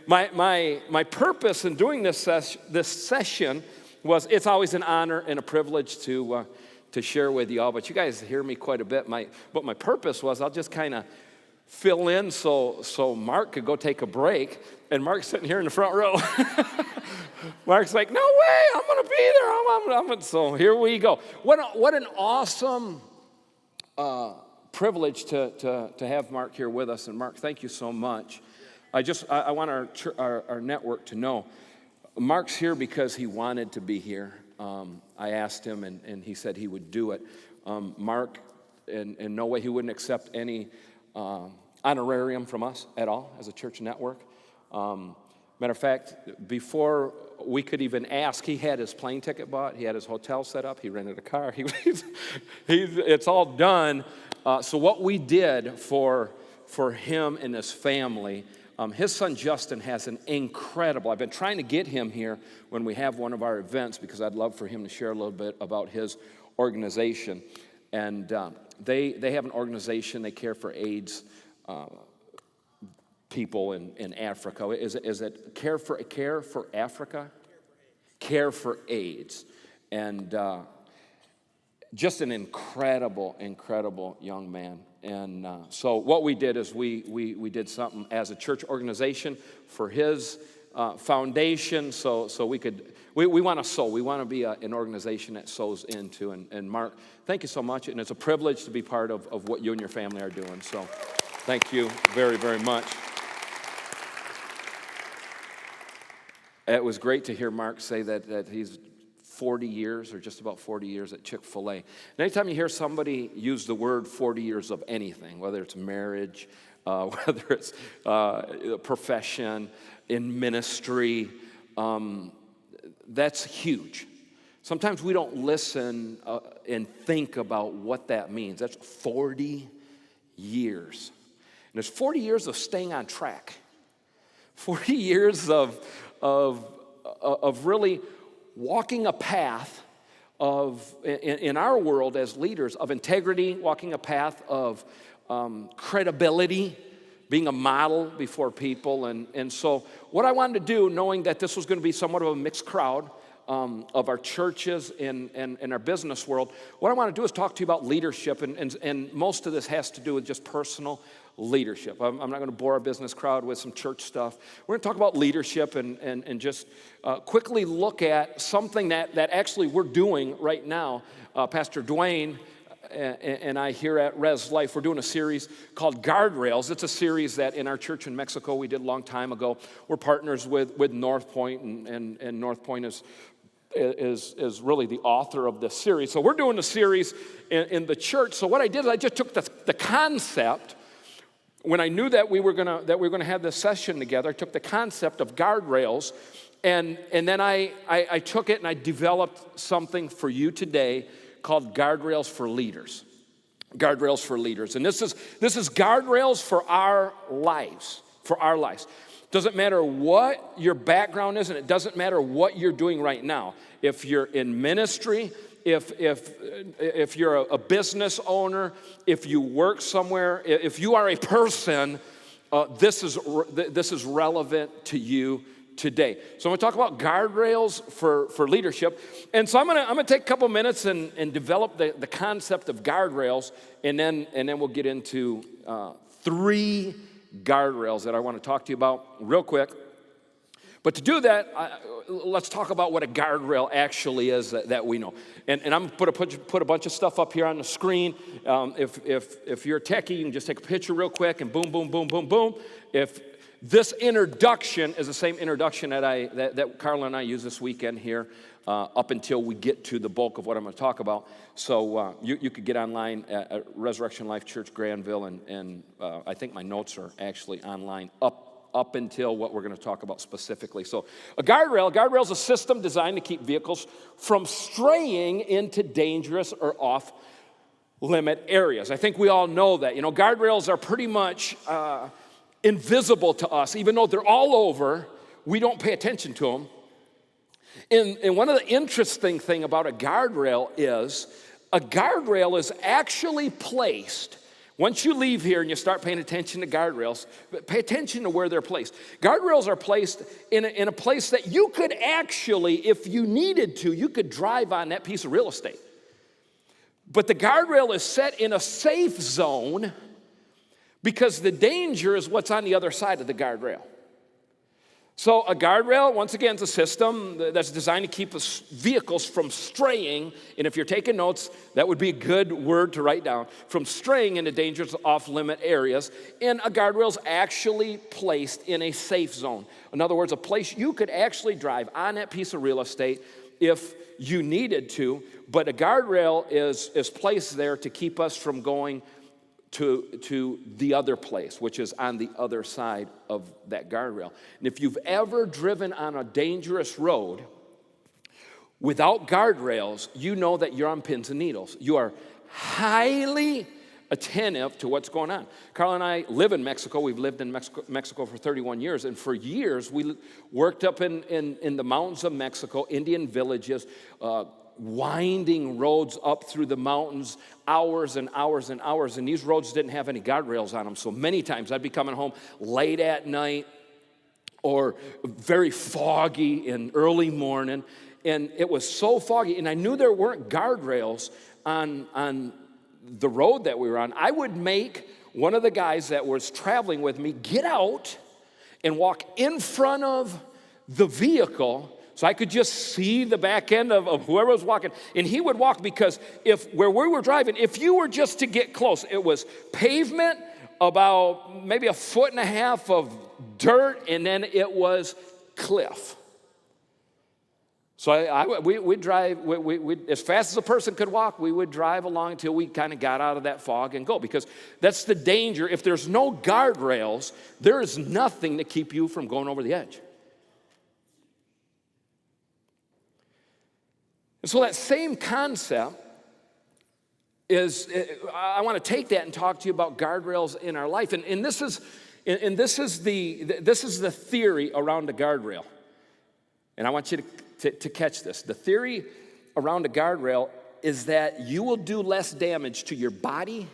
my purpose in doing this session was, it's always an honor and a privilege to share with you all, but you guys hear me quite a bit. But my purpose was, I'll just kind of fill in so Mark could go take a break, and Mark's sitting here in the front row. Mark's like, no way, I'm going to be there. So here we go. What an awesome privilege to have Mark here with us. And Mark, thank you so much. I want our network to know, Mark's here because he wanted to be here. I asked him, and he said he would do it. Mark, in no way, he wouldn't accept any honorarium from us at all as a church network. Matter of fact, before we could even ask, he had his plane ticket bought, he had his hotel set up, he rented a car. It's all done. So what we did for him and his family, his son Justin has an incredible, I've been trying to get him here when we have one of our events because I'd love for him to share a little bit about his organization. And they have an organization, they care for AIDS people in Africa. Is it Care for Africa? Care for AIDS. And just an incredible young man. And so what we did is we did something as a church organization for his foundation. So we want to sow. We want to be an organization that sows into. And Mark, thank you so much. And it's a privilege to be part of what you and your family are doing. So thank you very, very much. It was great to hear Mark say that he's 40 years or just about 40 years at Chick-fil-A. And anytime you hear somebody use the word 40 years of anything, whether it's marriage, whether it's a profession, in ministry, that's huge. Sometimes we don't listen and think about what that means. That's 40 years. And there's 40 years of staying on track. 40 years of really walking a path in our world as leaders, of integrity, walking a path of credibility, being a model before people. And so what I wanted to do, knowing that this was going to be somewhat of a mixed crowd of our churches and our business world, what I want to do is talk to you about leadership, and most of this has to do with just personal leadership. I'm not going to bore our business crowd with some church stuff. We're going to talk about leadership and just quickly look at something that actually we're doing right now. Pastor Dwayne and I here at Res Life, we're doing a series called Guardrails. It's a series that in our church in Mexico we did a long time ago. We're partners with North Point, and North Point is really the author of this series. So we're doing a series in the church. So what I did is I just took the concept. When I knew that we were gonna have this session together, I took the concept of guardrails, and then I took it and I developed something for you today called Guardrails for Leaders. Guardrails for Leaders. And this is guardrails for our lives. For our lives. Doesn't matter what your background is, and it doesn't matter what you're doing right now. If you're in ministry, if you're a business owner, if you work somewhere, if you are a person, this is relevant to you today. So I'm going to talk about guardrails for leadership. And so I'm going to take a couple minutes and develop the concept of guardrails, and then we'll get into 3 guardrails that I want to talk to you about real quick. But to do that, let's talk about what a guardrail actually is that we know. And I'm going to put a bunch of stuff up here on the screen. If you're a techie, you can just take a picture real quick and boom, boom, boom, boom, boom. If this introduction is the same introduction that Carla and I use this weekend here up until we get to the bulk of what I'm going to talk about. So you could get online at Resurrection Life Church Granville, and I think my notes are actually online up until what we're going to talk about specifically. So a guardrail is a system designed to keep vehicles from straying into dangerous or off-limit areas. I think we all know that. You know, guardrails are pretty much invisible to us. Even though they're all over, we don't pay attention to them. And one of the interesting thing about a guardrail is actually placed Once you leave here and you start paying attention to guardrails, pay attention to where they're placed. Guardrails are placed in a place that you could actually, if you needed to, you could drive on that piece of real estate. But the guardrail is set in a safe zone because the danger is what's on the other side of the guardrail. So a guardrail, once again, is a system that's designed to keep vehicles from straying, and if you're taking notes, that would be a good word to write down, from straying into dangerous off-limit areas, and a guardrail is actually placed in a safe zone. In other words, a place you could actually drive on that piece of real estate if you needed to, but a guardrail is placed there to keep us from going to the other place, which is on the other side of that guardrail. And if you've ever driven on a dangerous road without guardrails, you know that you're on pins and needles. You are highly attentive to what's going on. Carl and I live in Mexico. We've lived in Mexico for 31 years, and for years we worked up in the mountains of Mexico, Indian villages, winding roads up through the mountains, hours and hours and hours, and these roads didn't have any guardrails on them. So many times I'd be coming home late at night or very foggy in early morning, and it was so foggy, and I knew there weren't guardrails on the road that we were on. I would make one of the guys that was traveling with me get out and walk in front of the vehicle so I could just see the back end of whoever was walking. And he would walk because where we were driving, if you were just to get close, it was pavement, about maybe 1.5 feet of dirt, and then it was cliff. So we'd drive, as fast as a person could walk, we would drive along until we kind of got out of that fog and go. Because that's the danger. If there's no guardrails, there is nothing to keep you from going over the edge. And so that same concept is, I want to take that and talk to you about guardrails in our life. And this is the theory around a guardrail. And I want you to catch this. The theory around a guardrail is that you will do less damage to your body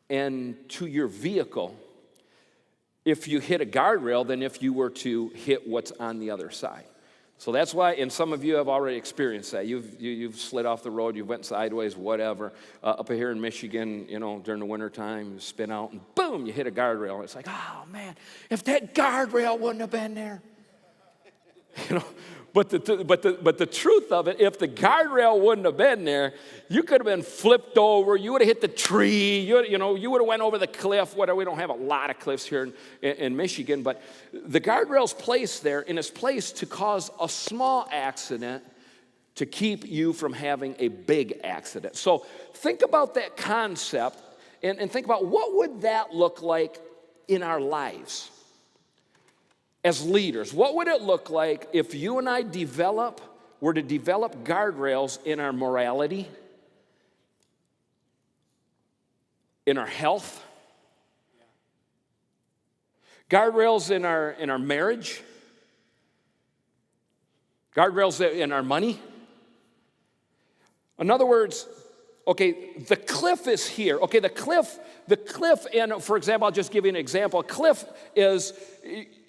and to your vehicle if you hit a guardrail than if you were to hit what's on the other side. So that's why, and some of you have already experienced that. You've slid off the road, you went sideways, whatever. Up here in Michigan, during the wintertime, you spin out and boom, you hit a guardrail. It's like, oh man, if that guardrail wouldn't have been there. But the truth of it, if the guardrail wouldn't have been there, you could have been flipped over. You would have hit the tree. You would have went over the cliff. Whatever. We don't have a lot of cliffs here in Michigan, but the guardrail's placed there, and it's placed to cause a small accident to keep you from having a big accident. So think about that concept, and think about what would that look like in our lives. As leaders, what would it look like if you and I were to develop guardrails in our morality, in our health, guardrails in our marriage, guardrails in our money? In other words, okay, the cliff is here. Okay, the cliff, and for example, I'll just give you an example. A cliff is,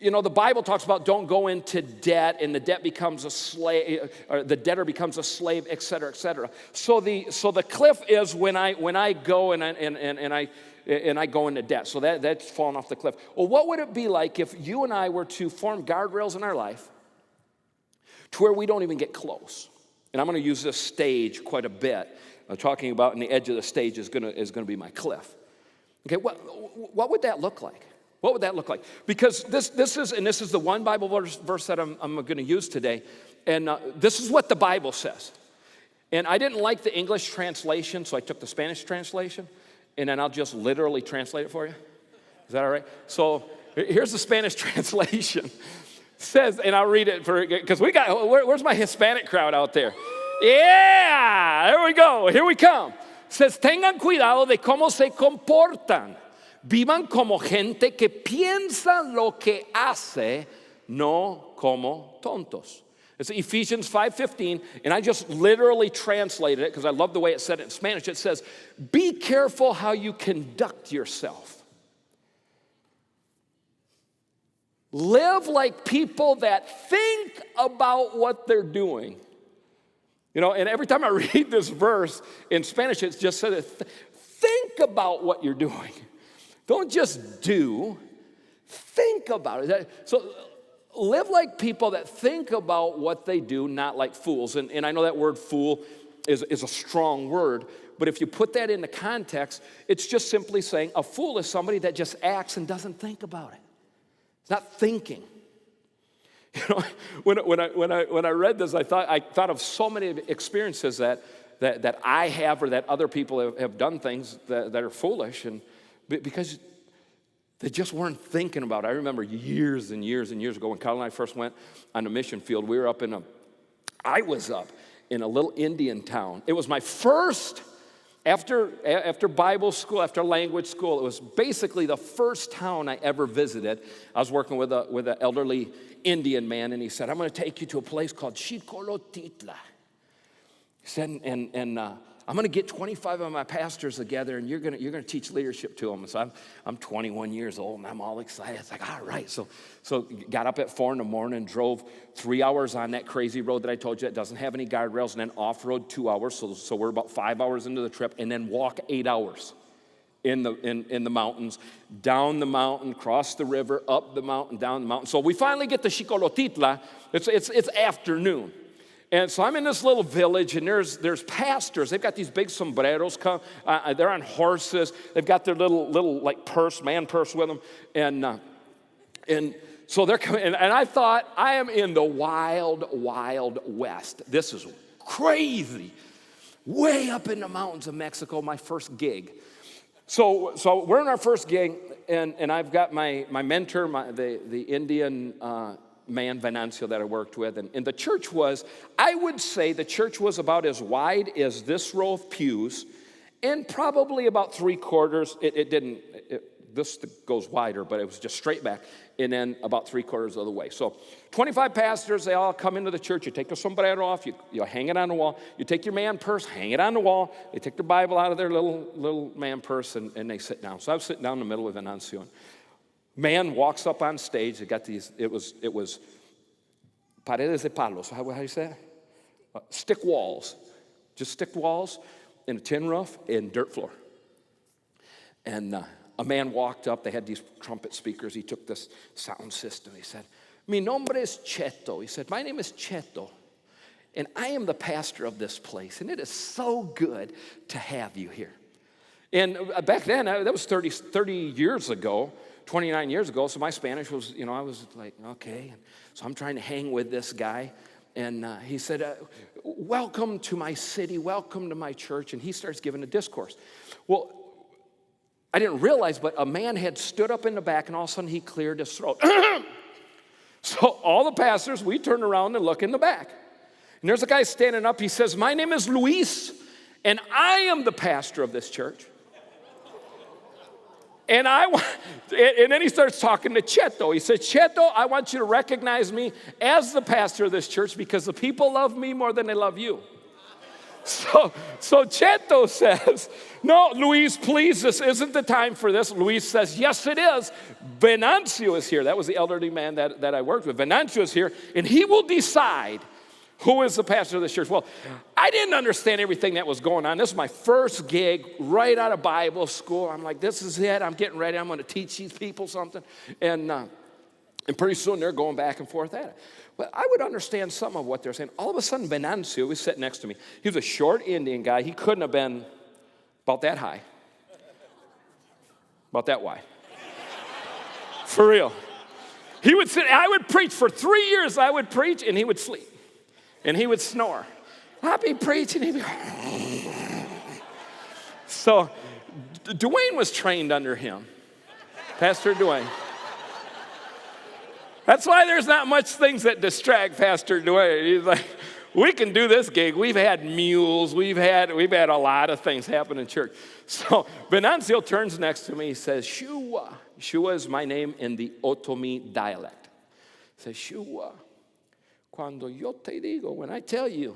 the Bible talks about don't go into debt, and the debt becomes a slave, or the debtor becomes a slave, et cetera, et cetera. So the cliff is when I go and I go into debt. So that's falling off the cliff. Well, what would it be like if you and I were to form guardrails in our life to where we don't even get close? And I'm going to use this stage quite a bit. Talking about in the edge of the stage is going to be my cliff. Okay, what would that look like? What would that look like? Because this is the one Bible verse that I'm going to use today, and this is what the Bible says. And I didn't like the English translation, so I took the Spanish translation, and then I'll just literally translate it for you. Is that all right? So here's the Spanish translation. It says, and I'll read it because where's my Hispanic crowd out there? Yeah, there we go. Here we come. It says, tengan cuidado de cómo se comportan. Vivan como gente que piensa lo que hace, no como tontos. It's Ephesians 5:15, and I just literally translated it because I love the way it said it in Spanish. It says, be careful how you conduct yourself. Live like people that think about what they're doing. You know, and every time I read this verse in Spanish, it just says, think about what you're doing. Don't just do, think about it. So live like people that think about what they do, not like fools. And I know that word fool is a strong word, but if you put that into context, it's just simply saying a fool is somebody that just acts and doesn't think about it. It's not thinking. You know, when I read this, I thought of so many experiences that I have or that other people have done things that are foolish, and because they just weren't thinking about it. I remember years and years and years ago when Kyle and I first went on a mission field, I was up in a little Indian town. It was my first, after Bible school, after language school, it was basically the first town I ever visited. I was working with an elderly Indian man, and he said, I'm going to take you to a place called Xicolotitla. He said, and I'm going to get 25 of my pastors together, and you're going to teach leadership to them. So I'm 21 years old, and I'm all excited. It's like, all right. So got up at 4 a.m, drove 3 hours on that crazy road that I told you that doesn't have any guardrails, and then off-road 2 hours. So we're about 5 hours into the trip, and then walk 8 hours in the mountains, down the mountain, cross the river, up the mountain, down the mountain. So we finally get to Xicolotitla. It's afternoon. And so I'm in this little village, and there's pastors. They've got these big sombreros. They're on horses. They've got their little like man purse with them. And so they're coming. And I thought, I am in the wild, wild west. This is crazy. Way up in the mountains of Mexico, my first gig. So we're in our first gig, and I've got my mentor, the Indian man, Venancio, that I worked with. And the church I would say the church was about as wide as this row of pews, and probably about 3/4. This goes wider, but it was just straight back, and then about 3/4 of the way. So 25 pastors, they all come into the church. You take the sombrero off, you hang it on the wall. You take your man purse, hang it on the wall. They take their Bible out of their little man purse, and they sit down. So I was sitting down in the middle with Venancio. Man walks up on stage. They got these, it was paredes de palos. How do you say it? Stick walls. Just stick walls and a tin roof and dirt floor. And a man walked up. They had these trumpet speakers. He took this sound system. He said, Mi nombre es Cheto. He said, my name is Cheto, and I am the pastor of this place, and it is so good to have you here. And back then, that was 30 years ago. 29 years ago, so my Spanish was, I was like, okay. So I'm trying to hang with this guy. And he said, welcome to my city, welcome to my church. And he starts giving a discourse. Well, I didn't realize, but a man had stood up in the back, and all of a sudden he cleared his throat. So all the pastors, we turn around and look in the back. And there's a guy standing up. He says, my name is Luis, and I am the pastor of this church. And then he starts talking to Cheto. He said, Cheto, I want you to recognize me as the pastor of this church because the people love me more than they love you. So Cheto says, no, Luis, please, this isn't the time for this. Luis says, yes, it is. Venancio is here. That was the elderly man that I worked with. Venancio is here, and he will decide who is the pastor of this church. Well, I didn't understand everything that was going on. This is my first gig right out of Bible school. I'm like, this is it. I'm getting ready. I'm going to teach these people something. And pretty soon they're going back and forth at it. But I would understand some of what they're saying. All of a sudden, Venancio was sitting next to me. He was a short Indian guy. He couldn't have been about that high. About that wide. For real. He would sit. I would preach for 3 years. I would preach, and he would sleep. And he would snore. I'd be preaching. He'd be. So Dwayne was trained under him. Pastor Dwayne. That's why there's not much things that distract Pastor Dwayne. He's like, we can do this gig. We've had mules. We've had a lot of things happen in church. So Venancio turns next to me. He says, Shua. Shua is my name in the Otomi dialect. He says, Shua. Cuando yo te digo, when I tell you,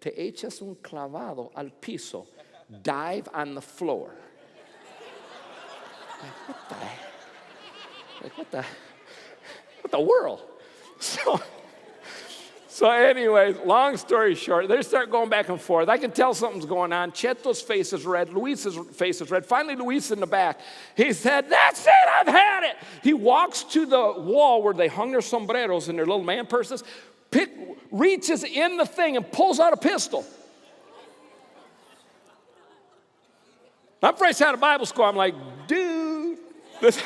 te echas un clavado al piso, dive on the floor. What the world? So anyways, long story short, they start going back and forth. I can tell something's going on. Cheto's face is red. Luis's face is red. Finally, Luis in the back, he said, that's it, I've had it. He walks to the wall where they hung their sombreros and their little man purses, reaches in the thing and pulls out a pistol. I'm fresh out of Bible school. I'm like, dude, this...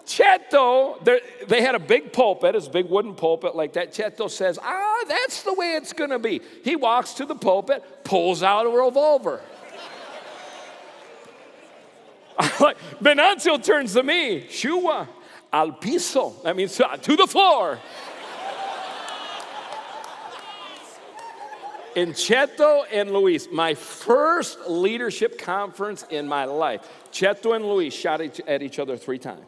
Cheto, they had a big pulpit, this big wooden pulpit like that. Cheto says, that's the way it's going to be. He walks to the pulpit, pulls out a revolver. Venancio turns to me, Shua, al piso. That means to the floor. In Cheto and Luis, my first leadership conference in my life, Cheto and Luis shot at each other 3 times.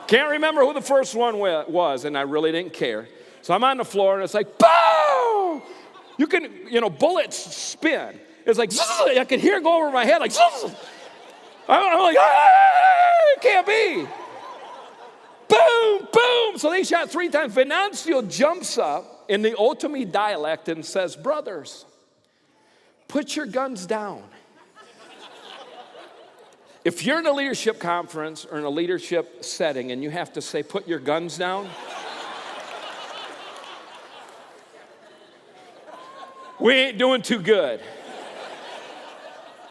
Can't remember who the first one was, and I really didn't care. So I'm on the floor, and it's like, boom! You can, bullets spin. It's like, zzz, I can hear it go over my head, like, zzz. I'm like, it can't be. Boom, boom. So they shot 3 times. Venancio jumps up in the Otomi dialect and says, brothers, put your guns down. If you're in a leadership conference or in a leadership setting and you have to say, put your guns down, we ain't doing too good.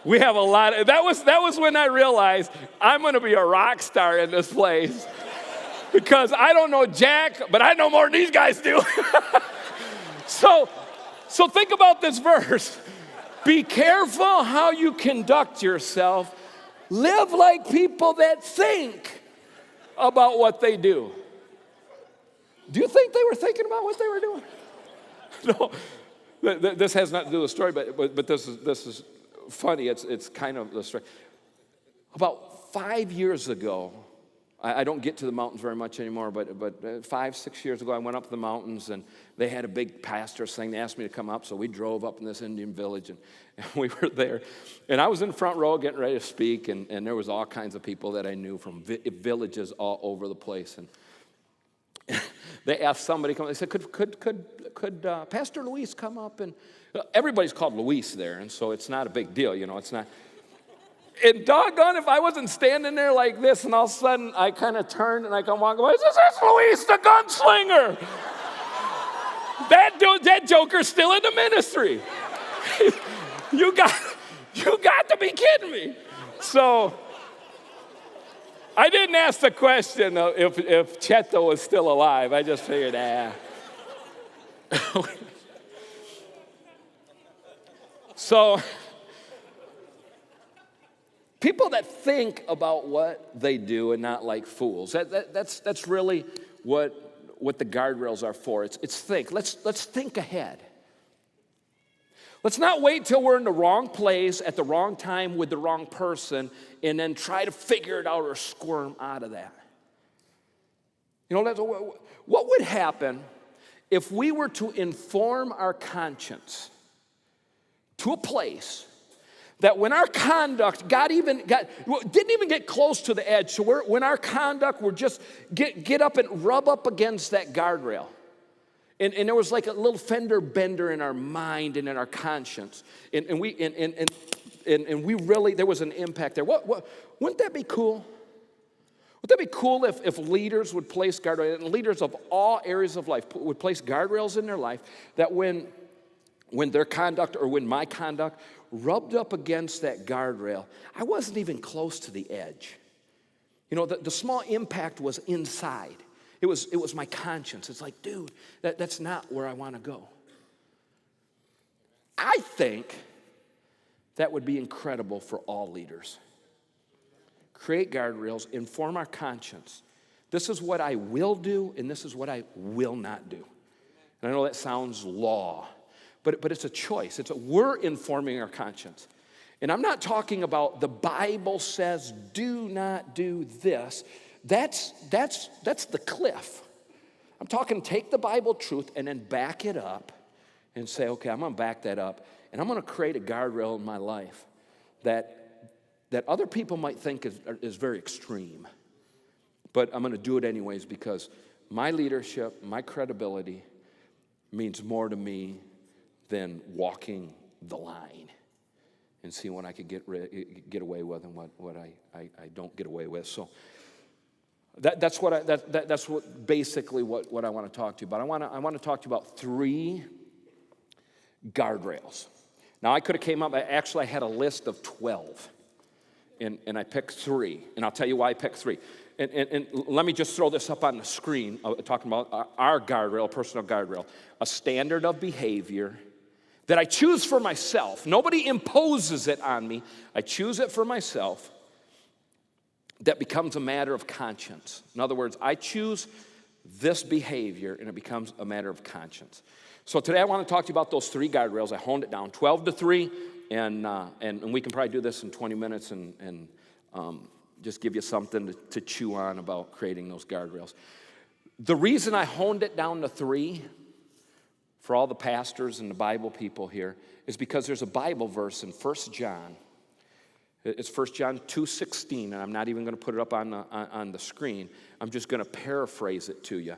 We have a lot of, that was when I realized I'm going to be a rock star in this place because I don't know Jack, but I know more than these guys do. So think about this verse. Be careful how you conduct yourself. Live like people that think about what they do. Do you think they were thinking about what they were doing? No, this has nothing to do with the story, but this is funny. It's kind of the story. About 5 years ago, I don't get to the mountains very much anymore, but 5, 6 years ago, I went up the mountains, and they had a big pastor's thing. They asked me to come up, so we drove up in this Indian village, and we were there. And I was in front row getting ready to speak, and there was all kinds of people that I knew from villages all over the place. And they asked somebody to come. They said, could Pastor Luis come up? And everybody's called Luis there, and so it's not a big deal, It's not. And doggone if I wasn't standing there like this, and all of a sudden I kind of turned and I come walking away. This is Luis the gunslinger. That joker's still in the ministry. You got to be kidding me. So I didn't ask the question if Cheto was still alive. I just figured, So people that think about what they do and not like fools. That's really what the guardrails are for. It's think. Let's think ahead. Let's not wait till we're in the wrong place at the wrong time with the wrong person and then try to figure it out or squirm out of that. What would happen if we were to inform our conscience to a place that when our conduct didn't even get close to the edge, so when our conduct would just get up and rub up against that guardrail, and there was like a little fender bender in our mind and in our conscience, and we really, there was an impact there. Wouldn't that be cool? Would that be cool if leaders would place guardrails, and leaders of all areas of life would place guardrails in their life, that when their conduct or when my conduct rubbed up against that guardrail, I wasn't even close to the edge. The small impact was inside. It was my conscience. It's like, dude, that's not where I want to go. I think that would be incredible for all leaders. Create guardrails, inform our conscience. This is what I will do, and this is what I will not do. And I know that sounds law, but it's a choice. We're informing our conscience. And I'm not talking about the Bible says do not do this. That's the cliff. I'm talking take the Bible truth and then back it up and say, okay, I'm going to back that up, and I'm going to create a guardrail in my life that other people might think is very extreme. But I'm going to do it anyways because my leadership, my credibility means more to me than walking the line and seeing what I could get away with and what I don't get away with. So that's basically what I want to talk to you about. I want to talk to you about 3 guardrails. Now I could have came up. I had a list of 12, and I picked 3, and I'll tell you why I picked 3. And let me just throw this up on the screen, talking about our guardrail, personal guardrail, a standard of behavior that I choose for myself. Nobody imposes it on me. I choose it for myself that becomes a matter of conscience. In other words, I choose this behavior, and it becomes a matter of conscience. So today I want to talk to you about those 3 guardrails. I honed it down, 12 to 3, and we can probably do this in 20 minutes and just give you something to chew on about creating those guardrails. The reason I honed it down to 3 for all the pastors and the Bible people here is because there's a Bible verse in 1 John. It's 1 John 2:16, and I'm not even going to put it up on the screen. I'm just going to paraphrase it to you.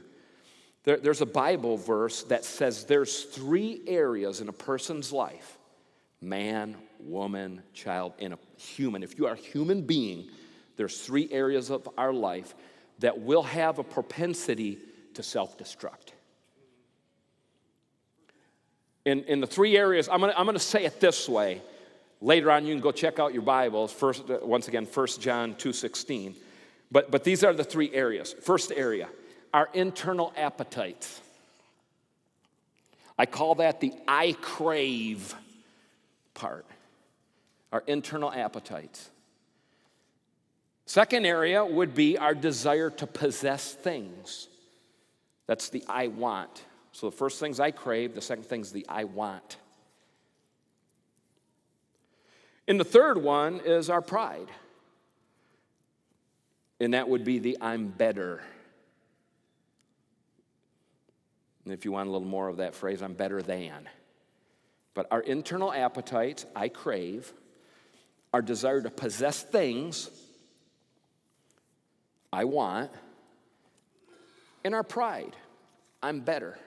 There's a Bible verse that says there's 3 areas in a person's life, man, woman, child, and a human. If you are a human being, there's 3 areas of our life that will have a propensity to self-destruct. In the 3 areas, I'm going to say it this way. Later on, you can go check out your Bibles. Once again, 1 John 2:16. But these are the 3 areas. First area, our internal appetites. I call that the I crave part. Our internal appetites. Second area would be our desire to possess things. That's the I want. So the first thing's I crave, the second thing's the I want. And the third one is our pride. And that would be the I'm better. And if you want a little more of that phrase, I'm better than. But our internal appetites, I crave, our desire to possess things, I want, and our pride, I'm better.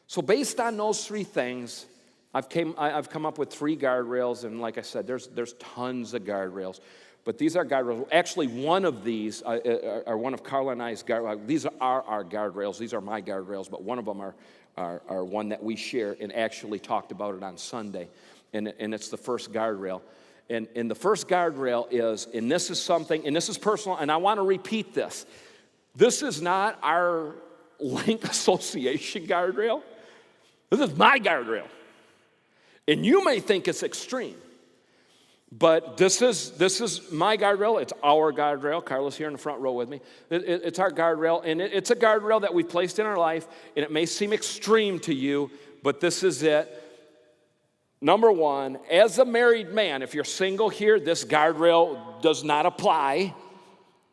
So based on those 3 things, I've come up with 3 guardrails, and like I said, there's tons of guardrails. But these are guardrails. Actually, one of these are one of Carla and I's guardrails. These are our guardrails. These are my guardrails, but one of them are one that we share and actually talked about it on Sunday. And it's the first guardrail. And the first guardrail is, and this is something, and this is personal, and I want to repeat this. This is not our LINC association guardrail. This is my guardrail. And you may think it's extreme, but this is my guardrail. It's our guardrail. Carla's here in the front row with me. It's our guardrail, and it's a guardrail that we've placed in our life, and it may seem extreme to you, but this is it. Number 1, as a married man, if you're single here, this guardrail does not apply,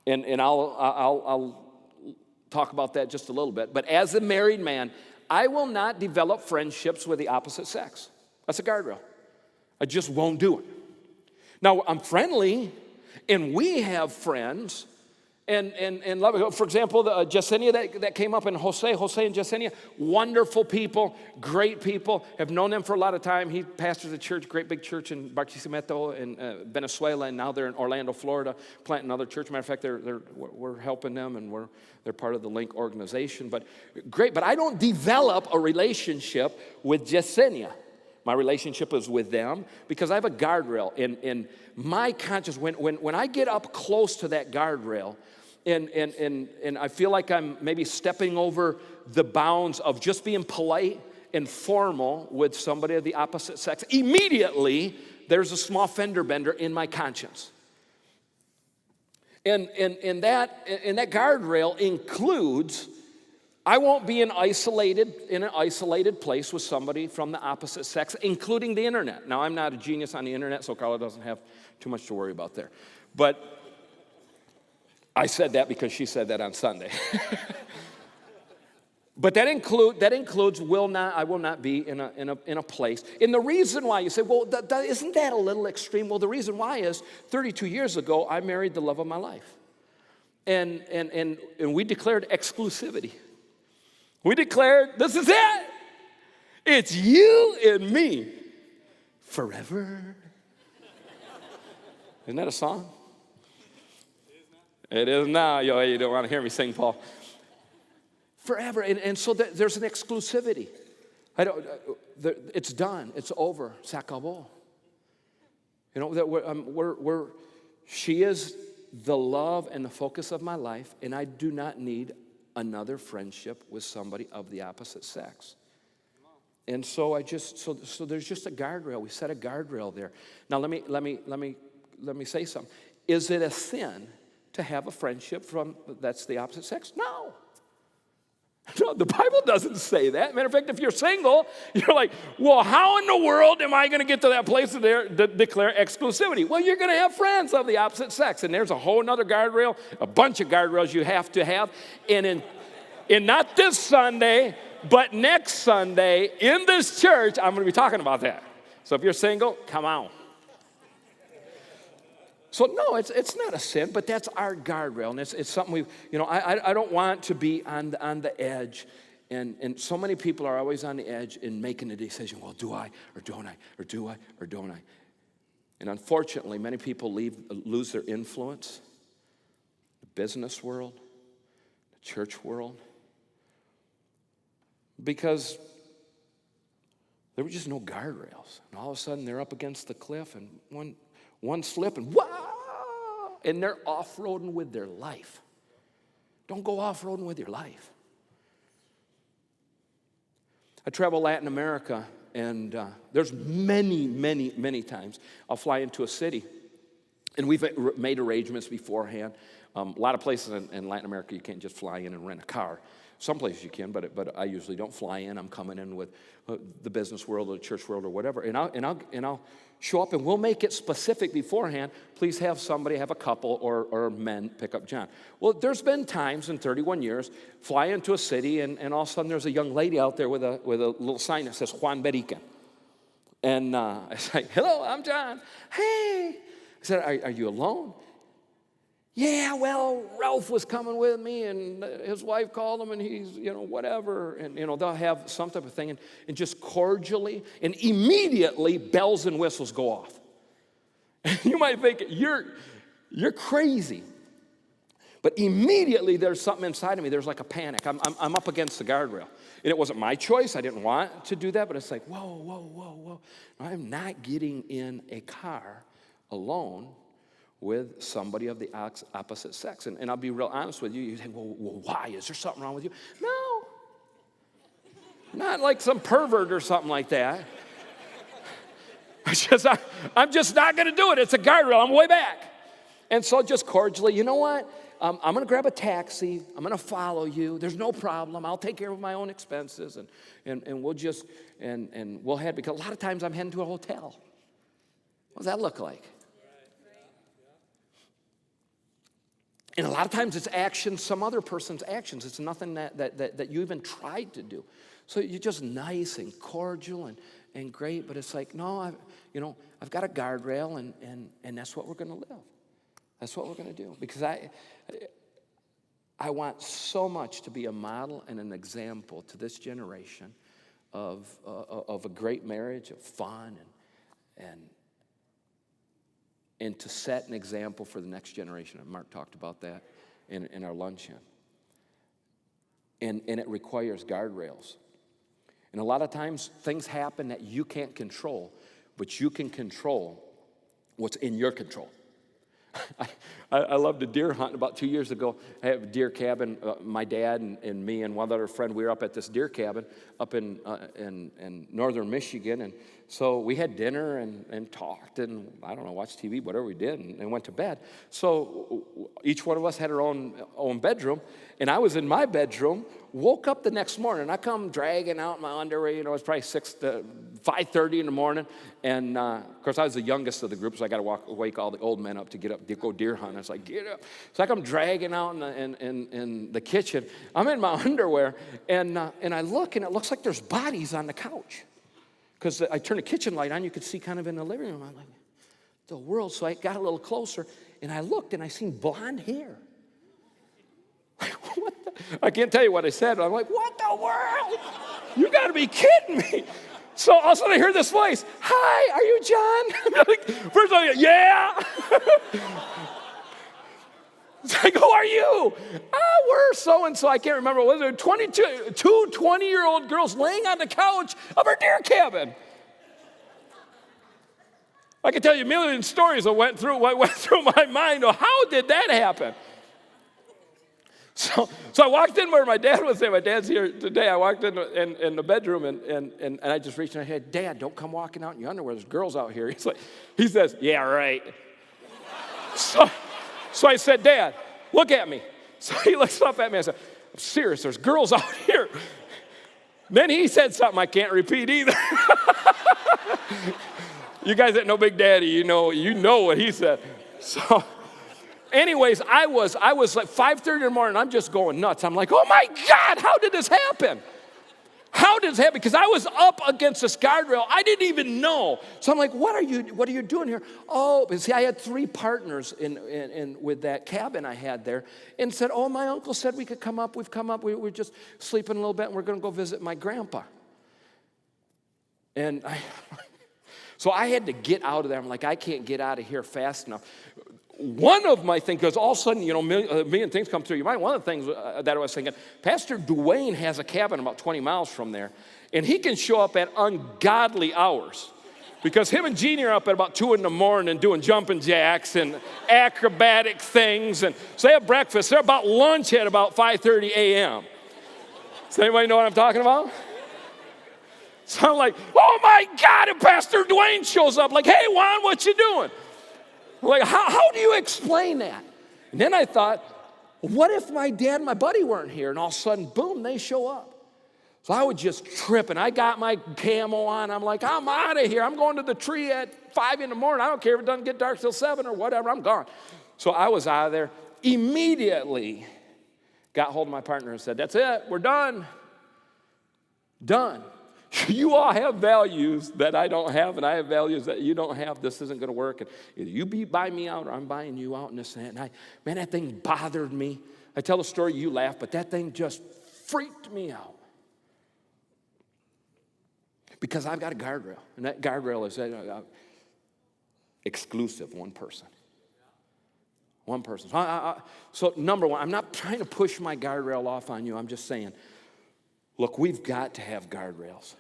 and I'll talk about that just a little bit. But as a married man, I will not develop friendships with the opposite sex. That's a guardrail. I just won't do it. Now, I'm friendly, and we have friends, and love. For example, Yesenia that came up, and Jose and Yesenia, wonderful people, great people. Have known them for a lot of time. He pastors a church, great big church in Barquisimeto in Venezuela, and now they're in Orlando, Florida, planting another church. Matter of fact, we're helping them, and they're part of the LINC organization. But great. But I don't develop a relationship with Yesenia. My relationship is with them because I have a guardrail. In my conscience, when I get up close to that guardrail, and I feel like I'm maybe stepping over the bounds of just being polite and formal with somebody of the opposite sex, immediately there's a small fender bender in my conscience. And that guardrail includes, I won't be in an isolated place with somebody from the opposite sex, including the internet. Now, I'm not a genius on the internet, so Carla doesn't have too much to worry about there. But I said that because she said that on Sunday. But that includes I will not be in a place. And the reason why, you say, well, isn't that a little extreme? Well, the reason why is 32 years ago, I married the love of my life. And we declared exclusivity. We declared, this is it. It's you and me forever. Isn't that a song? It is now. You don't want to hear me sing, Paul. Forever. And so there's an exclusivity. It's done. It's over. Ça acabó. You know, that she is the love and the focus of my life, and I do not need another friendship with somebody of the opposite sex. And so so there's just a guardrail. We set a guardrail there. Now let me say something. Is it a sin to have a friendship that's the opposite sex? No. No, the Bible doesn't say that. Matter of fact, if you're single, you're like, well, how in the world am I going to get to that place to declare exclusivity? Well, you're going to have friends of the opposite sex, and there's a whole other guardrail, a bunch of guardrails you have to have. And in not this Sunday, but next Sunday in this church, I'm going to be talking about that. So if you're single, come on. So no, it's not a sin, but that's our guardrail, and it's something I don't want to be on the edge, and so many people are always on the edge in making a decision. Well, do I or don't I, or do I or don't I? And unfortunately, many people lose their influence. The business world, the church world, because there were just no guardrails, and all of a sudden they're up against the cliff, and one slip and wow, and they're off-roading with their life. Don't go off-roading with your life. I travel Latin America, and there's many times I'll fly into a city, and we've made arrangements beforehand. A lot of places in Latin America, you can't just fly in and rent a car. Some places you can, but I usually don't fly in. I'm coming in with the business world or the church world or whatever, and I'll show up, and we'll make it specific beforehand. Please have a couple or men pick up John. Well, there's been times in 31 years, fly into a city, and all of a sudden there's a young lady out there with a little sign that says Juan Vereecken. And I say, hello, I'm John. Hey. I said, are you alone? Yeah, well, Ralph was coming with me, and his wife called him, and he's, whatever. And, they'll have some type of thing, and just cordially, and immediately bells and whistles go off. You might think, you're crazy. But immediately there's something inside of me. There's like a panic. I'm up against the guardrail. And it wasn't my choice. I didn't want to do that, but it's like, whoa. I'm not getting in a car alone with somebody of the opposite sex. And I'll be real honest with you. You think, well, why? Is there something wrong with you? No. Not like some pervert or something like that. I'm just not going to do it. It's a guardrail. I'm way back. And so just cordially, you know what? I'm going to grab a taxi. I'm going to follow you. There's no problem. I'll take care of my own expenses. And we'll just, and we'll head, because a lot of times I'm heading to a hotel. What does that look like? And a lot of times it's actions, some other person's actions. It's nothing that you even tried to do. So you're just nice and cordial and great, but it's like, no, I've got a guardrail, and that's what we're going to live. That's what we're going to do. Because I want so much to be a model and an example to this generation of a great marriage, of fun, and to set an example for the next generation. And Mark talked about that in our luncheon. And it requires guardrails. And a lot of times things happen that you can't control, but you can control what's in your control. I loved a deer hunt about 2 years ago. I have a deer cabin. My dad and me and one other friend, we were up at this deer cabin up in northern Michigan. And so we had dinner and talked and, I don't know, watched TV, whatever we did, and went to bed. So each one of us had our own bedroom. And I was in my bedroom, woke up the next morning. I come dragging out my underwear. It's probably 5:30 in the morning, and of course I was the youngest of the group, so I got to wake all the old men up to get up to go deer hunt. I was like, get up. It's like I'm dragging out in the kitchen. I'm in my underwear, and I look, and it looks like there's bodies on the couch, because I turned the kitchen light on. You could see kind of in the living room. I'm like, the world. So I got a little closer, and I looked, and I seen blonde hair. What the? I can't tell you what I said, but I'm like, what the world? You got to be kidding me. So all of a sudden I hear this voice, hi, are you John? I'm like, first I'm like, yeah. It's like, who are you? We're so-and-so. I can't remember. Was it two 20-year-old girls laying on the couch of our deer cabin? I can tell you a million stories that went through my mind. Oh, how did that happen? So I walked in where my dad was saying, my dad's here today. I walked in the bedroom, and I just reached in. I said, Dad, don't come walking out in your underwear. There's girls out here. He says, yeah, right. So I said, Dad, look at me. So he looks up at me. I said, I'm serious, there's girls out here. Then he said something I can't repeat either. You guys that know Big Daddy, you know what he said. So anyways, I was like 5:30 in the morning, I'm just going nuts. I'm like, oh my God, how did this happen? How did this happen? Because I was up against this guardrail. I didn't even know. So I'm like, what are you doing here? Oh, but see, I had 3 partners in with that cabin I had there, and said, oh, my uncle said we could come up. We've come up. We're just sleeping a little bit, and we're going to go visit my grandpa. And so I had to get out of there. I'm like, I can't get out of here fast enough. One of my things, because all of a sudden, a million things come through your mind. One of the things that I was thinking, Pastor Dwayne has a cabin about 20 miles from there, and he can show up at ungodly hours, because him and Jeannie are up at about 2 in the morning doing jumping jacks and acrobatic things, and so they have breakfast. They're about lunch at about 5:30 a.m. Does anybody know what I'm talking about? So I'm like, oh my God, and Pastor Dwayne shows up like, hey, Juan, what you doing? Like, how do you explain that? And then I thought, what if my dad and my buddy weren't here, and all of a sudden, boom, they show up? So I would just trip, and I got my camo on. I'm like, I'm out of here. I'm going to the tree at 5 in the morning. I don't care if it doesn't get dark till 7 or whatever. I'm gone. So I was out of there. Immediately got hold of my partner and said, that's it. We're done. Done. You all have values that I don't have, and I have values that you don't have. This isn't going to work. And either you buy me out, or I'm buying you out, and this and that. And that thing bothered me. I tell the story, you laugh, but that thing just freaked me out. Because I've got a guardrail, and that guardrail is exclusive, one person. One person. So number one, I'm not trying to push my guardrail off on you. I'm just saying, look, we've got to have guardrails.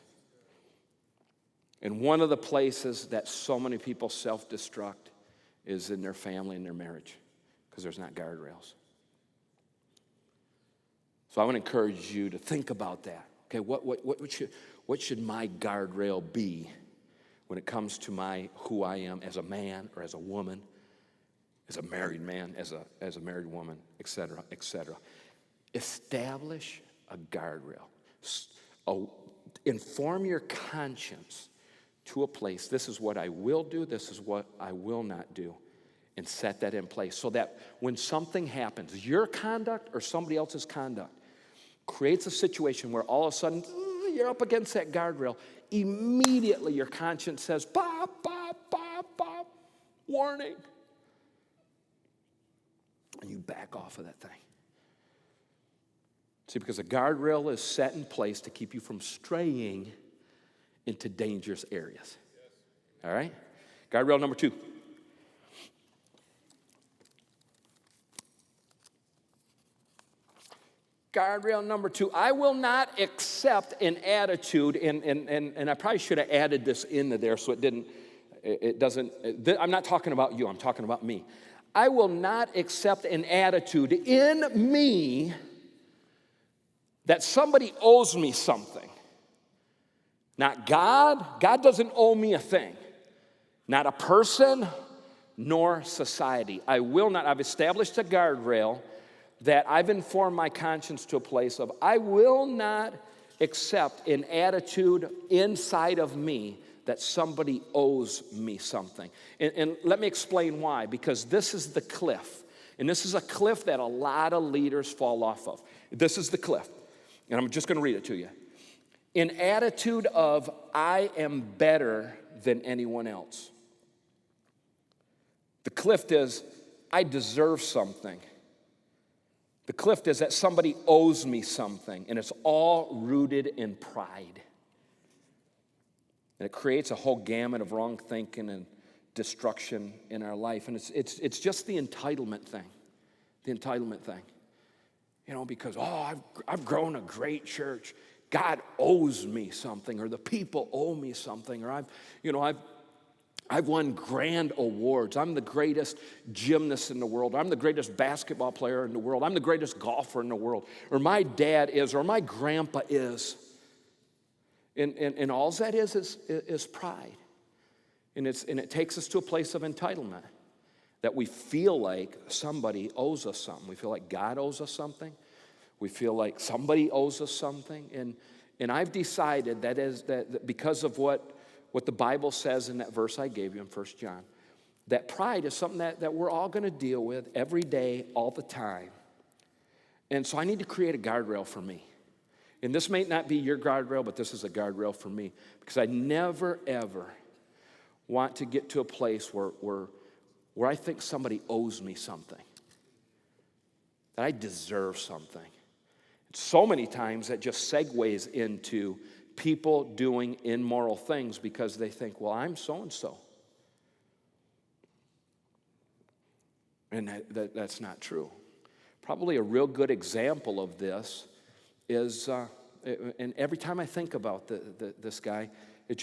And one of the places that so many people self-destruct is in their family and their marriage, because there's not guardrails. So I want to encourage you to think about that. Okay, what should my guardrail be when it comes to who I am as a man or as a woman, as a married man, as a married woman, et cetera, et cetera. Establish a guardrail. Inform your conscience to a place. This is what I will do. This is what I will not do. And set that in place so that when something happens, your conduct or somebody else's conduct creates a situation where all of a sudden you're up against that guardrail. Immediately your conscience says, bop, bop, bop, bop, warning. And you back off of that thing. See, because a guardrail is set in place to keep you from straying into dangerous areas. All right? Guardrail number 2. Guardrail number 2. I will not accept an attitude, and I probably should have added this into there so it doesn't, I'm not talking about you, I'm talking about me. I will not accept an attitude in me that somebody owes me something. Not God. God doesn't owe me a thing. Not a person, nor society. I will not. I've established a guardrail that I've informed my conscience to a place of I will not accept an attitude inside of me that somebody owes me something. And let me explain why, because this is the cliff. And this is a cliff that a lot of leaders fall off of. This is the cliff. And I'm just going to read it to you. An attitude of, I am better than anyone else. The cliff is, I deserve something. The cliff is that somebody owes me something, and it's all rooted in pride. And it creates a whole gamut of wrong thinking and destruction in our life. And it's just the entitlement thing. The entitlement thing. You know, because, I've grown a great church. God owes me something, or the people owe me something, or I've won grand awards. I'm the greatest gymnast in the world. I'm the greatest basketball player in the world. I'm the greatest golfer in the world. Or my dad is, or my grandpa is. And all that is pride. And it takes us to a place of entitlement, that we feel like somebody owes us something. We feel like God owes us something. We feel like somebody owes us something. And I've decided that because of what the Bible says in that verse I gave you in 1 John, that pride is something that we're all going to deal with every day, all the time. And so I need to create a guardrail for me. And this may not be your guardrail, but this is a guardrail for me, because I never, ever want to get to a place where I think somebody owes me something, that I deserve something. So many times that just segues into people doing immoral things because they think, well, I'm so-and-so. And that's not true. Probably a real good example of this is, and every time I think about this guy, it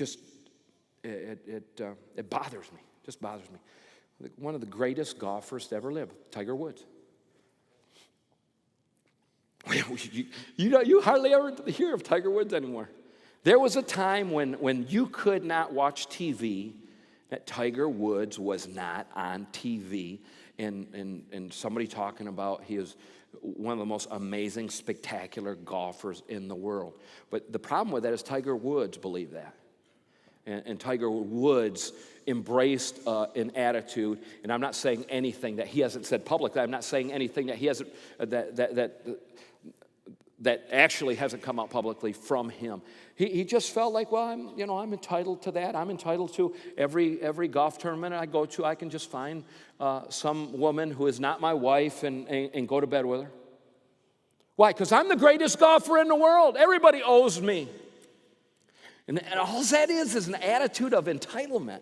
bothers me. It just bothers me. One of the greatest golfers to ever live, Tiger Woods. You hardly ever hear of Tiger Woods anymore. There was a time when you could not watch TV that Tiger Woods was not on TV, and somebody talking about he is one of the most amazing, spectacular golfers in the world. But the problem with that is Tiger Woods believed that. And Tiger Woods embraced an attitude, and I'm not saying anything that he hasn't said publicly. I'm not saying anything that he hasn't that actually hasn't come out publicly from him. He just felt like, well, I'm entitled to that. I'm entitled to every golf tournament I go to. I can just find some woman who is not my wife and go to bed with her. Why? Because I'm the greatest golfer in the world. Everybody owes me. And all that is an attitude of entitlement.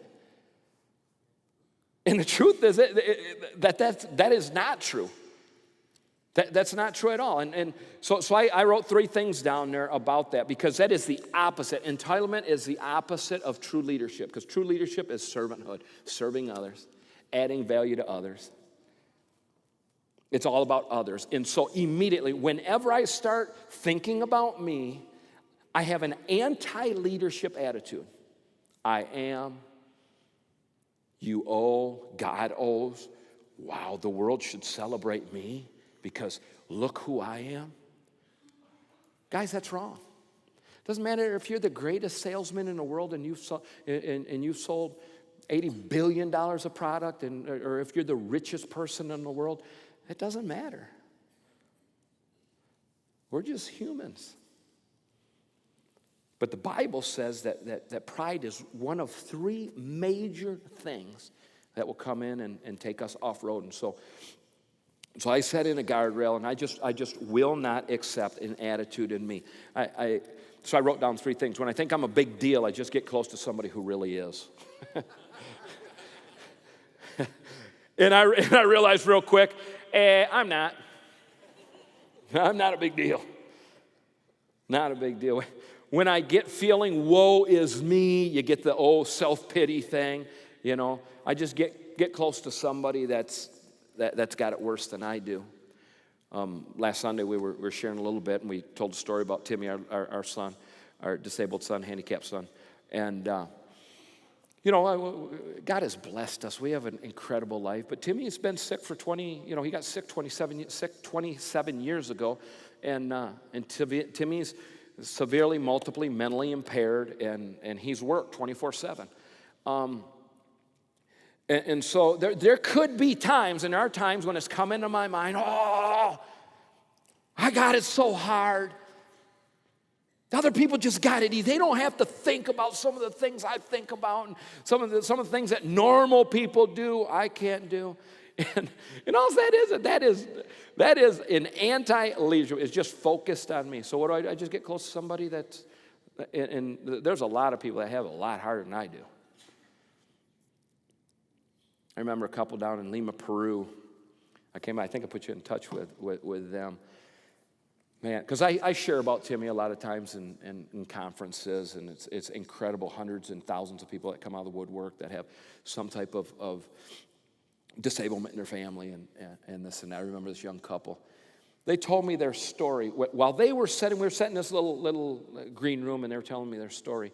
And the truth is that is not true. That's not true at all. And so I wrote 3 things down there about that, because that is the opposite. Entitlement is the opposite of true leadership, because true leadership is servanthood, serving others, adding value to others. It's all about others. And so immediately, whenever I start thinking about me, I have an anti-leadership attitude. I am, you owe, God owes. Wow, the world should celebrate me because look who I am. Guys, that's wrong. Doesn't matter if you're the greatest salesman in the world and you've sold $80 billion of product, or if you're the richest person in the world. It doesn't matter. We're just humans. But the Bible says that pride is one of 3 major things that will come in and take us off-road. And so I set in a guardrail, and I just will not accept an attitude in me. So I wrote down 3 things. When I think I'm a big deal, I just get close to somebody who really is. and I realized real quick, I'm not. I'm not a big deal. Not a big deal. When I get feeling, woe is me, you get the self-pity thing, I just get close to somebody that's got it worse than I do. Last Sunday we were sharing a little bit, and we told a story about Timmy, our son, our disabled son, handicapped son. And, God has blessed us. We have an incredible life. But Timmy's been sick for he got sick 27 years ago. And Timmy's severely, multiply, mentally impaired, and he's worked 24/7. And so there could be times, and there are times when it's come into my mind, oh, I got it so hard. Other people just got it easy. They don't have to think about some of the things I think about, and some of the things that normal people do, I can't do. And all that is an anti-leadership. It's just focused on me. So what do? I just get close to somebody that's, and there's a lot of people that have it a lot harder than I do. I remember a couple down in Lima, Peru. I think I put you in touch with them. Man, because I share about Timmy a lot of times in conferences, and it's incredible, hundreds and thousands of people that come out of the woodwork that have some type of disablement in their family and this and that. I remember this young couple. They told me their story. While we were sitting in this little green room, and they were telling me their story.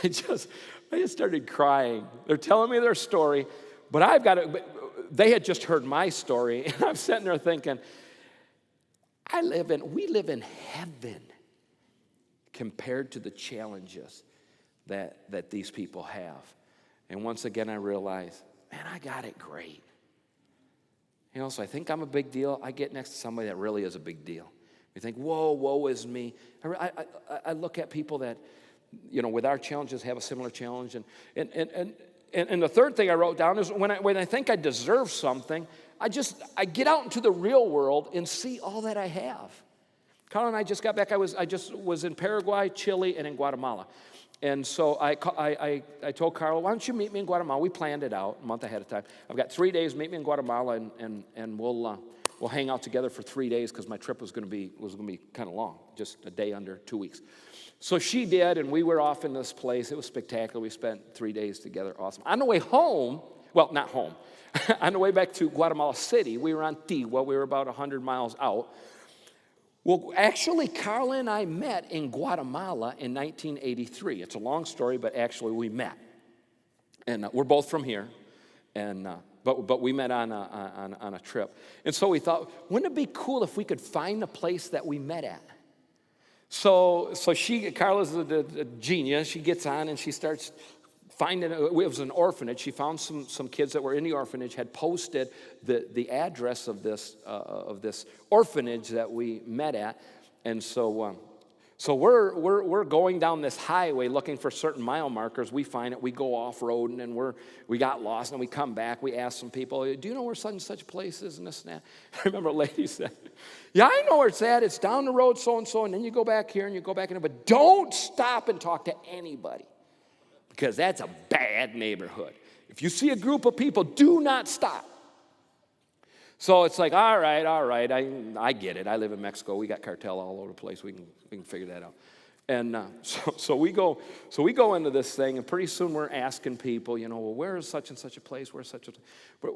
I just started crying. They're telling me their story, but they had just heard my story, and I'm sitting there thinking, we live in heaven compared to the challenges that these people have. And once again, I realized, man, I got it great. So I think I'm a big deal. I get next to somebody that really is a big deal. We think, whoa, woe is me. I look at people that, with our challenges have a similar challenge. And the third thing I wrote down is when I think I deserve something, I get out into the real world and see all that I have. Carl and I just got back. I just was in Paraguay, Chile, and in Guatemala. And so I told Carl, why don't you meet me in Guatemala? We planned it out a month ahead of time. I've got 3 days, meet me in Guatemala, and we'll hang out together for 3 days because my trip was going to be kind of long, just a day under 2 weeks. So she did, and we were off in this place. It was spectacular. We spent 3 days together. Awesome. On the way home, well, not home. On the way back to Guatemala City, we were on Tigua. We were about 100 miles out. Well, actually, Carl and I met in Guatemala in 1983. It's a long story, but actually we met. And we're both from here. And but we met on a trip. And so we thought, wouldn't it be cool if we could find a place that we met at? So Carla's a genius. She gets on and she starts finding, it was an orphanage. She found some kids that were in the orphanage, had posted the address of this orphanage that we met at. And so we're going down this highway looking for certain mile markers. We find it, we go off-roading, and we got lost, and we come back. We ask some people, do you know where such and such a place is, and this and that? I remember a lady said, yeah, I know where it's at. It's down the road, so-and-so, and then you go back here, and you go back in there, but don't stop and talk to anybody, because that's a bad neighborhood. If you see a group of people, do not stop. So it's like, all right, I get it. I live in Mexico. We got cartel all over the place. We can figure that out. And so we go into this thing, and pretty soon we're asking people, well, where is such and such a place? Where's such a place?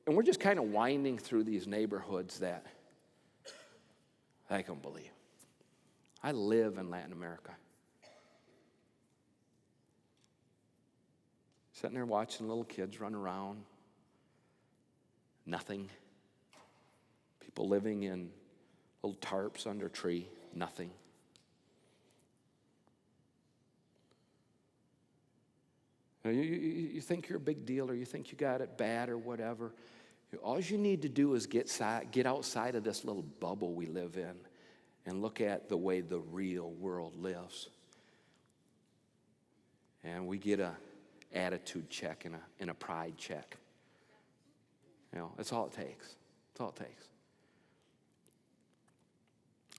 And we're just kind of winding through these neighborhoods that I can't believe. I live in Latin America. Sitting there watching little kids run around. Nothing. People living in little tarps under a tree. Nothing. You think you're a big deal, or you think you got it bad or whatever. All you need to do is get outside of this little bubble we live in and look at the way the real world lives. And we get a attitude check and a pride check. That's all it takes. That's all it takes.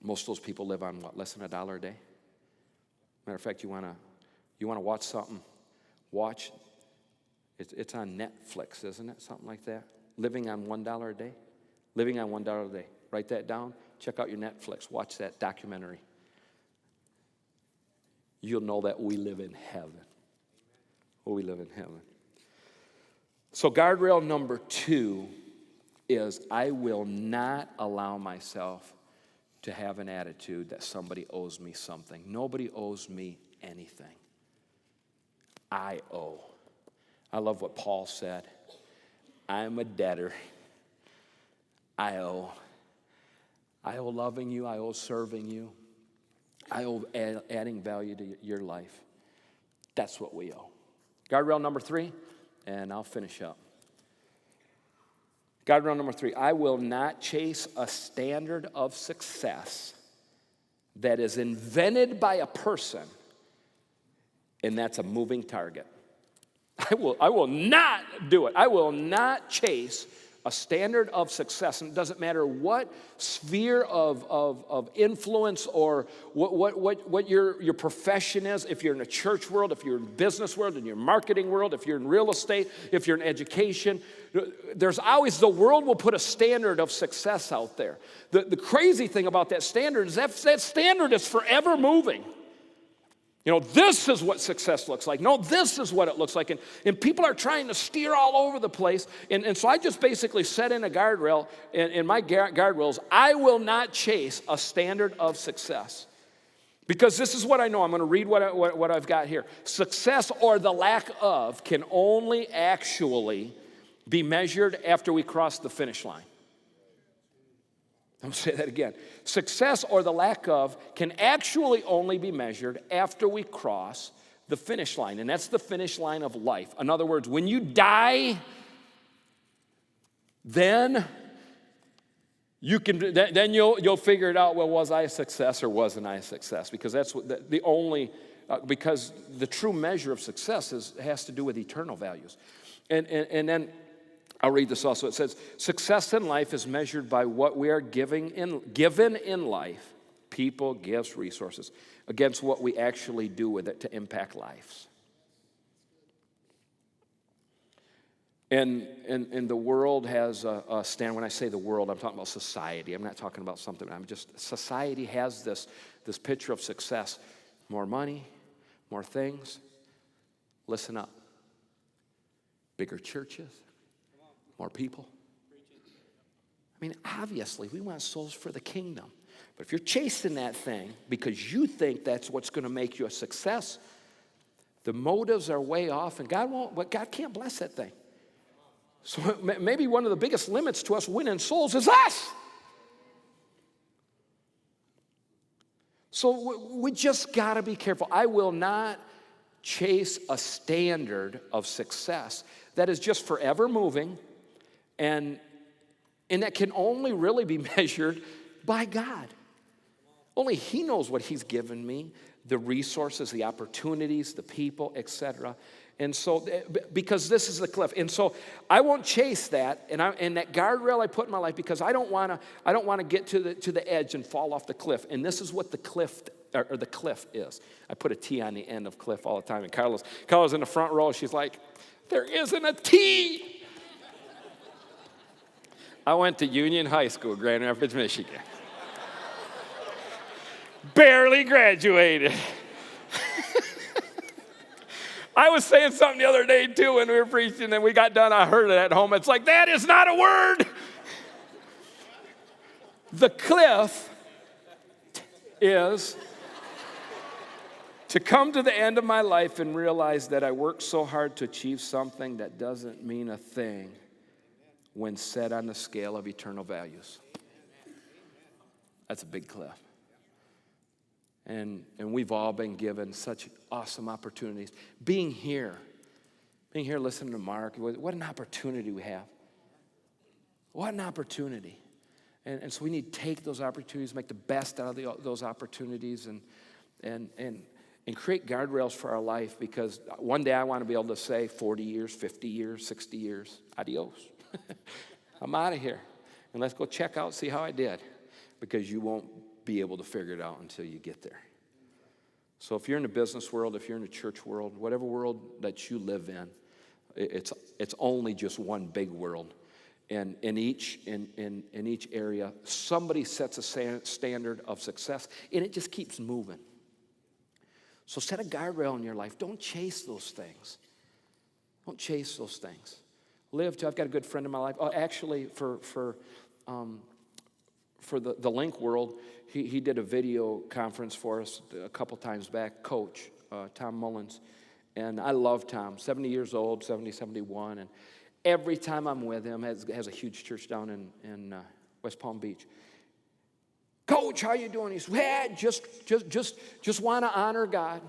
Most of those people live on less than $1 a day? Matter of fact, you want to watch something? Watch. It's on Netflix, isn't it? Something like that. Living on $1 a day. Living on $1 a day. Write that down. Check out your Netflix. Watch that documentary. You'll know that we live in heaven. We live in heaven. So guardrail number 2 is I will not allow myself to have an attitude that somebody owes me something. Nobody owes me anything. I owe. I love what Paul said. I'm a debtor. I owe. I owe loving you. I owe serving you. I owe adding value to your life. That's what we owe. Guardrail number 3, and I'll finish up. Guardrail number 3, I will not chase a standard of success that is invented by a person, and that's a moving target. I will not do it. I will not chase a standard of success, and it doesn't matter what sphere of influence or what your profession is. If you're in a church world, if you're in business world, in your marketing world, if you're in real estate, if you're in education, there's always, the world will put a standard of success out there. The crazy thing about that standard is that standard is forever moving. You know, this is what success looks like. No, this is what it looks like. And people are trying to steer all over the place. And so I just basically set in a guardrail. In my guardrails, I will not chase a standard of success. Because this is what I know. I'm going to read what I've got here. Success, or the lack of, can only actually be measured after we cross the finish line. I'm going to say that again. Success, or the lack of, can actually only be measured after we cross the finish line. And that's the finish line of life. In other words, when you die, then you'll figure it out. Well, was I a success or wasn't I a success? Because that's what because the true measure of success has to do with eternal values. And then I'll read this also. It says, success in life is measured by what we are given in life, people, gifts, resources, against what we actually do with it to impact lives. And the world has a stand. When I say the world, I'm talking about society. I'm not talking about something. Society has this picture of success. More money, more things. Listen up. Bigger churches. More people. I mean, obviously, we want souls for the kingdom. But if you're chasing that thing because you think that's what's going to make you a success, the motives are way off, and God can't bless that thing. So maybe one of the biggest limits to us winning souls is us. So we just got to be careful. I will not chase a standard of success that is just forever moving. And that can only really be measured by God. Only He knows what He's given me, the resources, the opportunities, the people, etc. And so, because this is the cliff, and so I won't chase that, and that guardrail I put in my life, because I don't want to get to the edge and fall off the cliff. And this is what the cliff is. I put a T on the end of cliff all the time. And Carla's in the front row. She's like, there isn't a T. I went to Union High School, Grand Rapids, Michigan. Barely graduated. I was saying something the other day, too, when we were preaching, and we got done. I heard it at home. It's like, that is not a word. The cliff is to come to the end of my life and realize that I worked so hard to achieve something that doesn't mean a thing when set on the scale of eternal values. That's a big cliff. And we've all been given such awesome opportunities. Being here listening to Mark, what an opportunity we have. What an opportunity. And so we need to take those opportunities, make the best out of those opportunities, and create guardrails for our life, because one day I want to be able to say 40 years, 50 years, 60 years, adios. I'm out of here. And let's go check out, see how I did. Because you won't be able to figure it out until you get there. So if you're in the business world, if you're in the church world, whatever world that you live in, it's only just one big world. And in each area, somebody sets a standard of success, and it just keeps moving. So set a guardrail in your life. Don't chase those things. Don't chase those things. I've got a good friend in my life. Oh, actually, for the LINC world, he did a video conference for us a couple times back, Coach Tom Mullins. And I love Tom, 70 years old, 71. And every time I'm with him, has a huge church down in West Palm Beach. Coach, how you doing? He said, well, just want to honor God.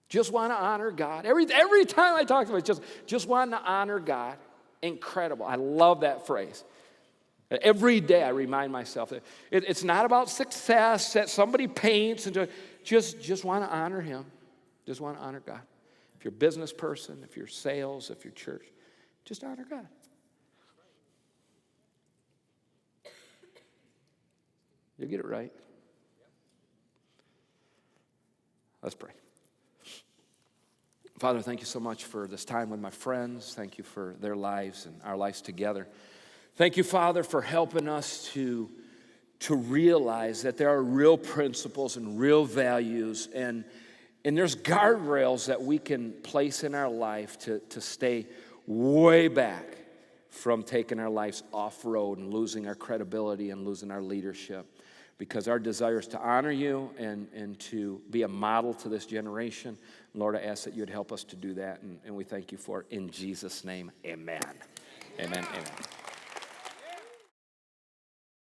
Just want to honor God. Every time I talk to him, it's just want to honor God. Incredible. I love that phrase. Every day I remind myself that it's not about success that somebody paints, and just want to honor him. Just want to honor God. If you're a business person, if you're sales, if you're church, just honor God. You'll get it right. Let's pray. Father, thank you so much for this time with my friends. Thank you for their lives and our lives together. Thank you, Father, for helping us to realize that there are real principles and real values, and there's guardrails that we can place in our life to stay way back from taking our lives off-road and losing our credibility and losing our leadership. Because our desire is to honor you and to be a model to this generation. Lord, I ask that you would help us to do that, and we thank you for it. In Jesus' name, amen. Amen, amen.